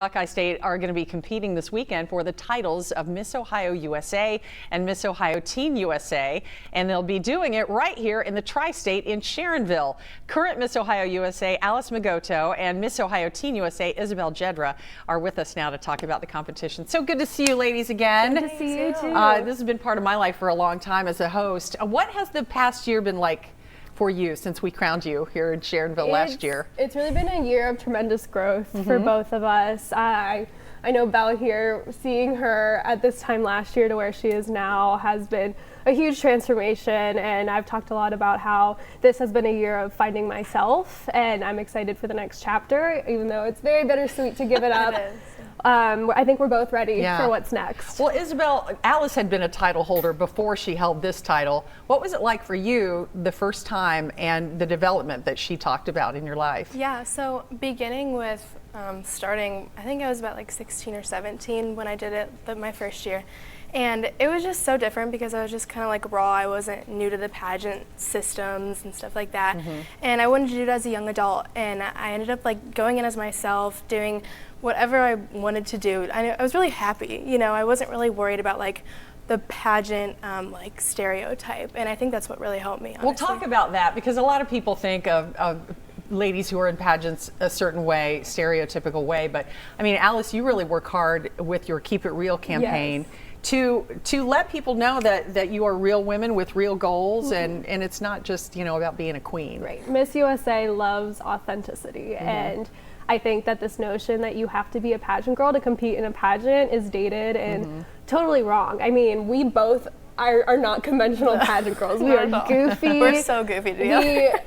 Buckeye State are going to be competing this weekend for the titles of Miss Ohio USA and Miss Ohio Teen USA, and they'll be doing it right here in the Tri-State in Sharonville. Current Miss Ohio USA Alice Magoto and Miss Ohio Teen USA Isabelle Jedra are with us now to talk about the competition. So good to see you ladies again. Good to see you too. This has been part of my life for a long time as a host. What has the past year been like for you since we crowned you here in Sharonville last year? It's really been a year of tremendous growth for both of us. I know Belle here, seeing her at this time last year to where she is now has been a huge transformation, and I've talked a lot about how this has been a year of finding myself, and I'm excited for the next chapter, even though it's very bittersweet to give it up. It is. I think we're both ready for what's next. Well, Isabelle, Alice had been a title holder before she held this title. What was it like for you the first time and the development that she talked about in your life? Yeah, so beginning with starting, I think I was about like 16 or 17 when I did it my first year. And it was just so different because I was just kind of like raw. I wasn't new to the pageant systems and stuff like that. And I wanted to do it as a young adult. And I ended up like going in as myself, doing whatever I wanted to do. I was really happy. You know, I wasn't really worried about like the pageant like stereotype. And I think that's what really helped me, honestly. We'll talk about that because a lot of people think of ladies who are in pageants a certain way, stereotypical way. But I mean, Alice, you really work hard with your Keep It Real campaign. Yes. To let people know that you are real women with real goals, and it's not just, you know, about being a queen. Right. Miss USA loves authenticity, and I think that this notion that you have to be a pageant girl to compete in a pageant is dated and totally wrong. I mean, we both are not conventional pageant girls. We are goofy. We're so goofy together.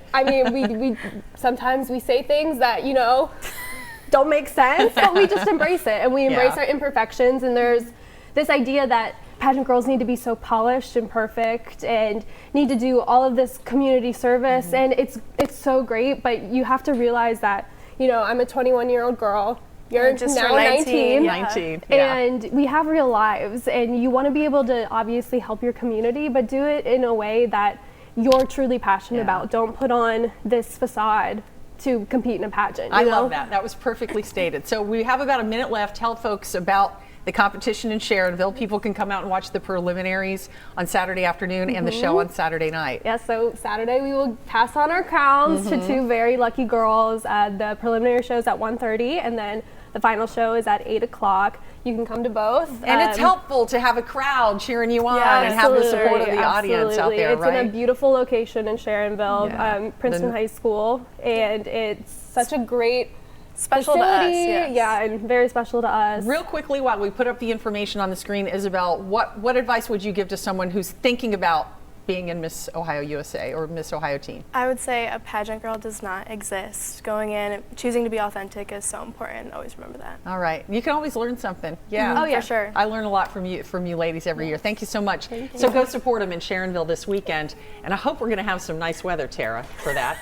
we sometimes we say things that, you know, don't make sense, but we just embrace it, and we embrace our imperfections, and there's this idea that pageant girls need to be so polished and perfect and need to do all of this community service, and it's so great, but you have to realize that, you know, I'm a 21-year-old girl, you're just now 19, and we have real lives, and you want to be able to obviously help your community, but do it in a way that you're truly passionate about. Don't put on this facade to compete in a pageant. I love that. That was perfectly stated. So we have about a minute left. Tell folks about the competition in Sharonville. People can come out and watch the preliminaries on Saturday afternoon and the show on Saturday night. Yeah, so Saturday we will pass on our crowns to two very lucky girls. The preliminary show is at 1:30, and then the final show is at 8 o'clock. You can come to both. And it's helpful to have a crowd cheering you on and have the support of the audience out there, It's in a beautiful location in Sharonville, Princeton High School, and it's such a great special facility, to us, yeah, and very special to us. Real quickly, while we put up the information on the screen, Isabelle, what advice would you give to someone who's thinking about being in Miss Ohio USA or Miss Ohio Teen? I would say a pageant girl does not exist. Going in, choosing to be authentic is so important. Always remember that. All right. You can always learn something. Yeah. Oh, yeah, for sure. I learn a lot from you ladies every year. Thank you so much. So go support them in Sharonville this weekend, and I hope we're going to have some nice weather, Tara, for that.